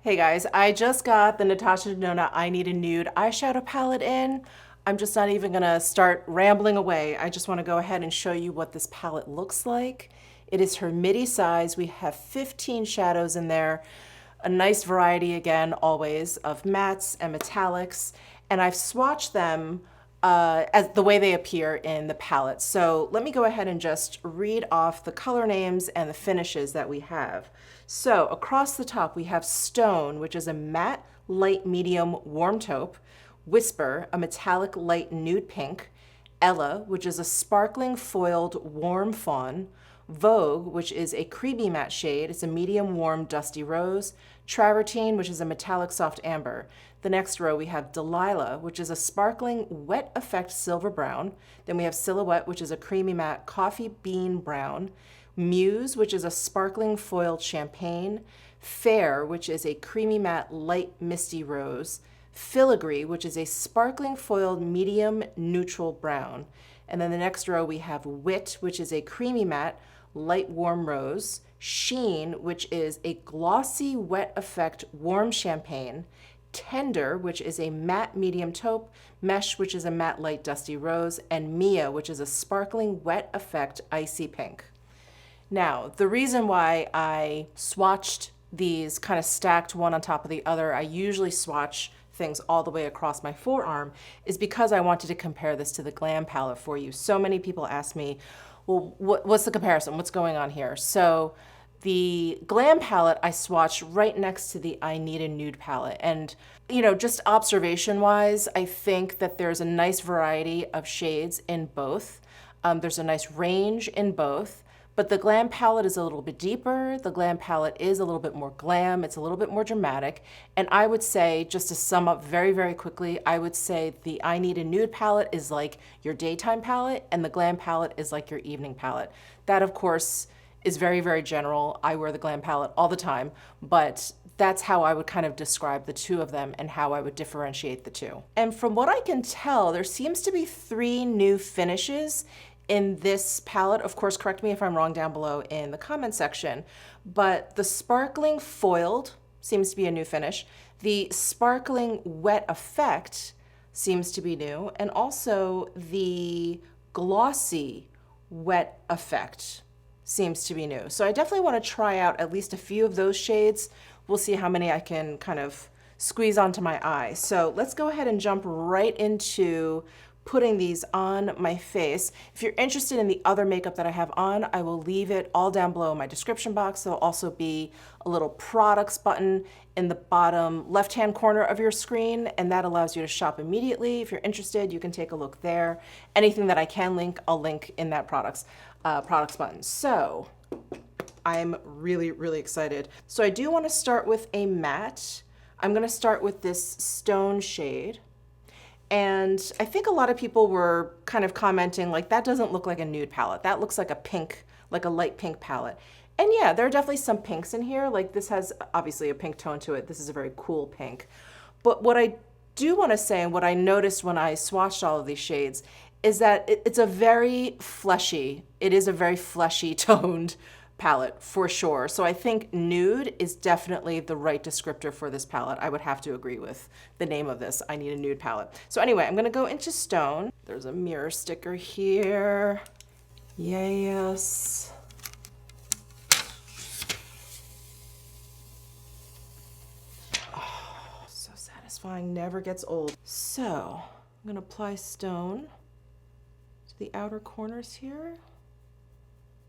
Hey guys, I just got the NATASHA DENONA I Need a Nude eyeshadow palette in. I'm just not even gonna start rambling away. I just wanna go ahead and show you what this palette looks like. It is her midi size. We have 15 shadows in there. A nice variety again, always, of mattes and metallics. And I've swatched them as the way they appear in the palette. So let me go ahead and just read off the color names and the finishes that we have. So across the top we have Stone, which is a matte, light, medium, warm taupe. Whisper, a metallic, light, nude pink. Ella, which is a sparkling, foiled, warm fawn. Vogue, which is a creamy matte shade. It's a medium, warm, dusty rose. Travertine, which is a metallic, soft amber. The next row we have Delilah, which is a sparkling, wet effect silver brown. Then we have Silhouette, which is a creamy matte coffee bean brown. Muse, which is a sparkling foiled champagne. Fair, which is a creamy matte light misty rose. Filigree, which is a sparkling foiled medium neutral brown. And then the next row we have Wit, which is a creamy matte light warm rose. Sheen, which is a glossy wet effect warm champagne. Tender, which is a matte medium taupe. Mesh, which is a matte light dusty rose. And Mia, which is a sparkling wet effect icy pink. Now, the reason why I swatched these kind of stacked one on top of the other, I usually swatch things all the way across my forearm, is because I wanted to compare this to the Glam palette for you. So many people ask me, well, what's the comparison? What's going on here? So the Glam palette I swatched right next to the I Need a Nude palette. And, you know, just observation-wise, I think that there's a nice variety of shades in both. There's a nice range in both. But the Glam palette is a little bit deeper. The Glam palette is a little bit more glam. It's a little bit more dramatic. And I would say, just to sum up very, very quickly, I would say the I Need a Nude palette is like your daytime palette, and the Glam palette is like your evening palette. That, of course, is very, very general. I wear the Glam palette all the time, but that's how I would kind of describe the two of them and how I would differentiate the two. And from what I can tell, there seems to be 3 new finishes in this palette. Of course, correct me if I'm wrong down below in the comment section, but the sparkling foiled seems to be a new finish. The sparkling wet effect seems to be new, and also the glossy wet effect seems to be new. So I definitely want to try out at least a few of those shades. We'll see how many I can kind of squeeze onto my eye. So let's go ahead and jump right into putting these on my face. If you're interested in the other makeup that I have on, I will leave it all down below in my description box. There'll also be a little products button in the bottom left-hand corner of your screen, and that allows you to shop immediately. If you're interested, you can take a look there. Anything that I can link, I'll link in that products button. So I'm really, really excited. So I do want to start with a matte. I'm going to start with this Stone shade. And I think a lot of people were kind of commenting like, that doesn't look like a nude palette. That looks like a pink, like a light pink palette. And yeah, there are definitely some pinks in here. Like this has obviously a pink tone to it. This is a very cool pink. But what I do want to say, and what I noticed when I swatched all of these shades, is that it's a very fleshy, it is a very fleshy toned palette for sure. So I think nude is definitely the right descriptor for this palette. I would have to agree with the name of this, I Need a Nude palette. So anyway, I'm gonna go into Stone. There's a mirror sticker here. Yes. Oh, so satisfying, never gets old. So I'm gonna apply Stone to the outer corners here.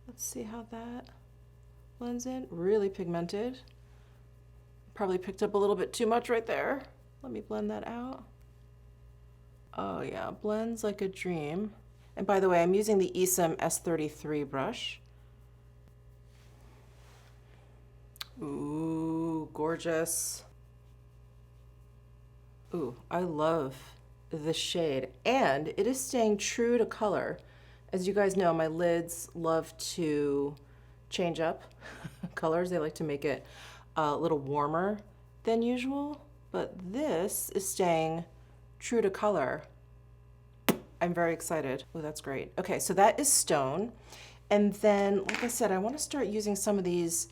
Let's see how that blends in. Really pigmented. Probably picked up a little bit too much right there. Let me blend that out. Oh yeah, blends like a dream. And by the way, I'm using the Esom S33 brush. Ooh, gorgeous. Ooh, I love this shade. And it is staying true to color. As you guys know, my lids love to change up colors. They like to make it a little warmer than usual, but this is staying true to color. I'm very excited. Oh, that's great. Okay, so that is Stone. And then, like I said, I want to start using some of these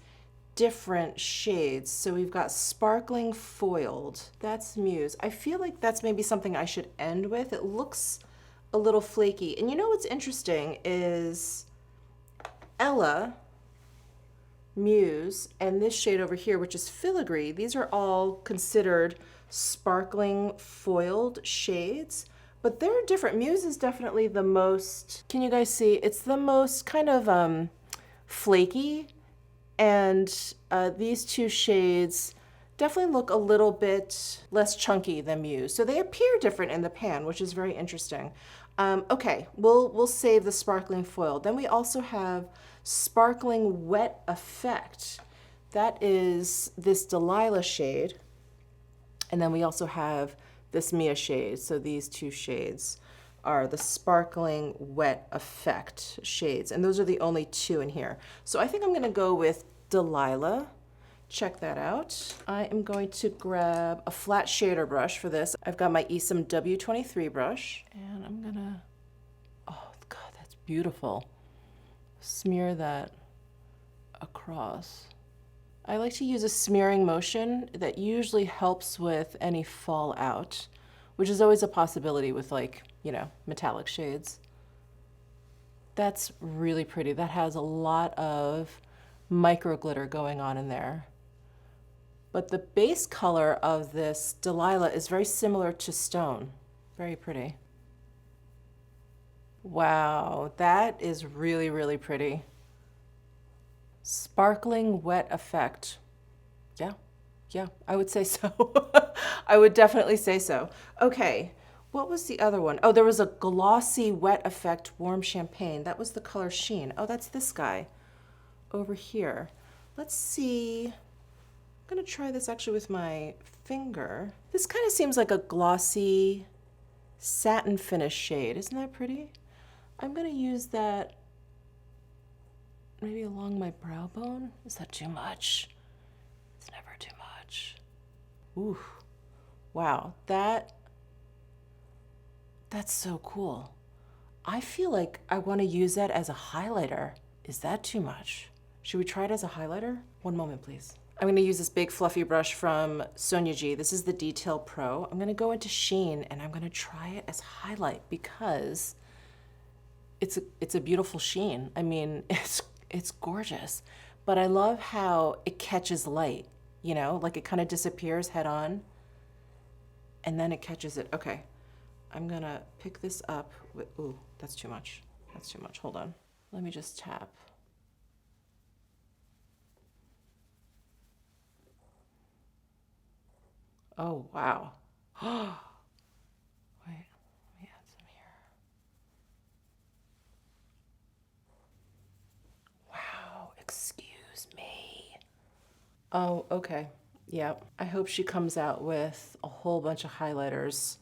different shades. So we've got Sparkling Foiled. That's Muse. I feel like that's maybe something I should end with. It looks a little flaky. And you know what's interesting is Ella, Muse, and this shade over here, which is Filigree, these are all considered sparkling foiled shades, but they're different. Muse is definitely the most, can you guys see? It's the most kind of flaky, and these two shades definitely look a little bit less chunky than Muse. So they appear different in the pan, which is very interesting. Okay, we'll save the sparkling foil. Then we also have Sparkling Wet Effect. That is this Delilah shade. And then we also have this Mia shade. So these two shades are the Sparkling Wet Effect shades. And those are the only two in here. So I think I'm gonna go with Delilah. Check that out. I am going to grab a flat shader brush for this. I've got my Esom W23 brush, and I'm gonna, oh God, that's beautiful. Smear that across. I like to use a smearing motion that usually helps with any fallout, which is always a possibility with, like, you know, metallic shades. That's really pretty. That has a lot of micro glitter going on in there. But the base color of this Delilah is very similar to Stone. Very pretty. Wow, that is really, really pretty. Sparkling Wet Effect. Yeah, I would say so. I would definitely say so. Okay, what was the other one? Oh, there was a Glossy Wet Effect Warm Champagne. That was the color Sheen. Oh, that's this guy over here. Let's see. I'm gonna try this actually with my finger. This kind of seems like a glossy satin finish shade. Isn't that pretty? I'm gonna use that maybe along my brow bone. Is that too much? It's never too much. Ooh, wow, that's so cool. I feel like I wanna use that as a highlighter. Is that too much? Should we try it as a highlighter? One moment, please. I'm gonna use this big fluffy brush from Sonia G. This is the Detail Pro. I'm gonna go into Sheen and I'm gonna try it as highlight because it's a beautiful sheen. I mean, it's gorgeous, but I love how it catches light, you know, like it kind of disappears head on and then it catches it. Okay, I'm gonna pick this up with, ooh, that's too much. That's too much, hold on. Let me just tap. Oh, wow. Wait, let me add some here. Wow, excuse me. Oh, okay. Yeah, I hope she comes out with a whole bunch of highlighters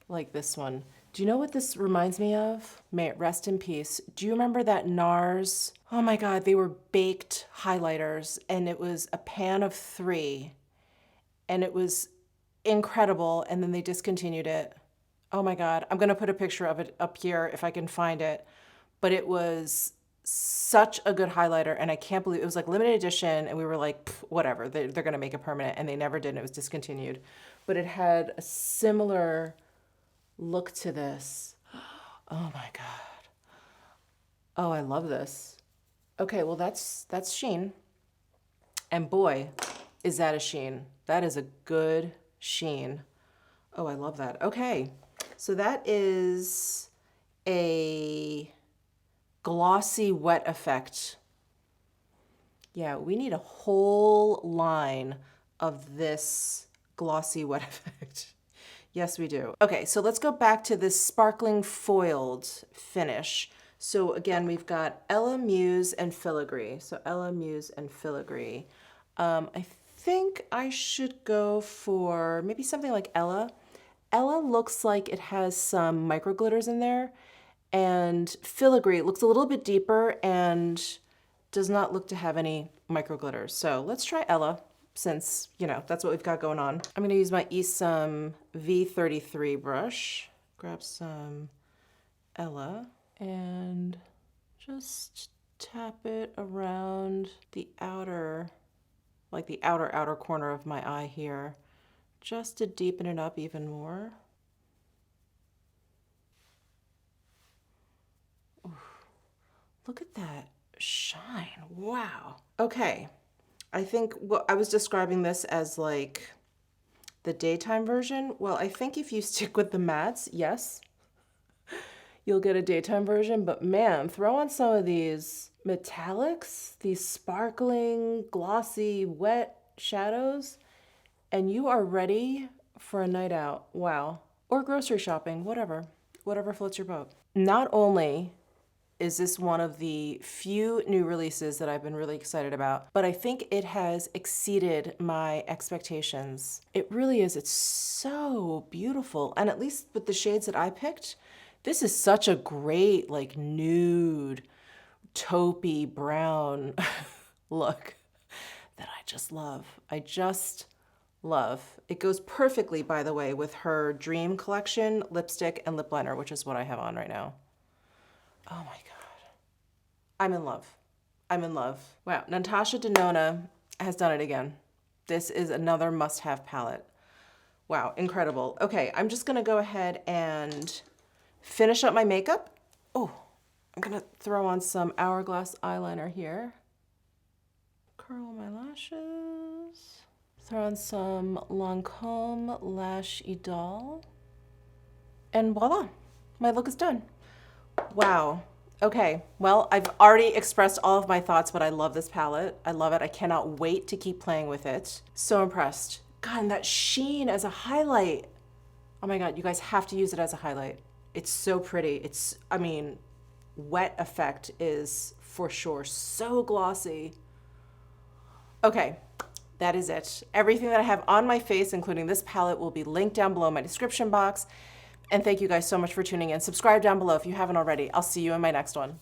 like this one. Do you know what this reminds me of? May it rest in peace. Do you remember that NARS? Oh my God, they were baked highlighters and it was a pan of 3. And it was incredible, and then they discontinued it. Oh my God, I'm gonna put a picture of it up here if I can find it. But it was such a good highlighter, and I can't believe it was like limited edition, and we were like, whatever, they're gonna make it permanent, and they never did, and it was discontinued. But it had a similar look to this. Oh my God. Oh, I love this. Okay, well that's Sheen. And boy, is that a sheen. That is a good sheen. Oh, I love that. Okay, so that is a glossy wet effect. Yeah, we need a whole line of this glossy wet effect. Yes, we do. Okay, so let's go back to this sparkling foiled finish. So again, we've got Ella, Muse, and Filigree. So Ella, Muse, and Filigree. I think I should go for maybe something like Ella. Ella looks like it has some micro glitters in there, and Filigree looks a little bit deeper and does not look to have any micro glitters. So let's try Ella, since, you know, that's what we've got going on. I'm gonna use my Esom V33 brush, grab some Ella, and just tap it around the outer, like the outer corner of my eye here, just to deepen it up even more. Ooh, look at that shine, wow. Okay, I think I was describing this as like the daytime version. Well, I think if you stick with the mattes, yes, you'll get a daytime version, but man, throw on some of these metallics, these sparkling, glossy, wet shadows, and you are ready for a night out. Wow. Or grocery shopping, whatever floats your boat. Not only is this one of the few new releases that I've been really excited about, but I think it has exceeded my expectations. It really is. It's so beautiful. And at least with the shades that I picked, this is such a great, like, nude, taupey brown look that I just love. I just love. It goes perfectly, by the way, with her Dream Collection lipstick and lip liner, which is what I have on right now. Oh my God. I'm in love. I'm in love. Wow, NATASHA DENONA has done it again. This is another must-have palette. Wow, incredible. Okay, I'm just gonna go ahead and finish up my makeup. Oh, I'm gonna throw on some Hourglass eyeliner here. Curl my lashes. Throw on some Lancome Lash Idole. And voila, my look is done. Wow. Okay, well, I've already expressed all of my thoughts, but I love this palette. I love it. I cannot wait to keep playing with it. So impressed. God, and that sheen as a highlight. Oh my God, you guys have to use it as a highlight. It's so pretty. It's, I mean, wet effect is for sure so glossy. Okay, that is it. Everything that I have on my face, including this palette, will be linked down below in my description box. And thank you guys so much for tuning in. Subscribe down below if you haven't already. I'll see you in my next one.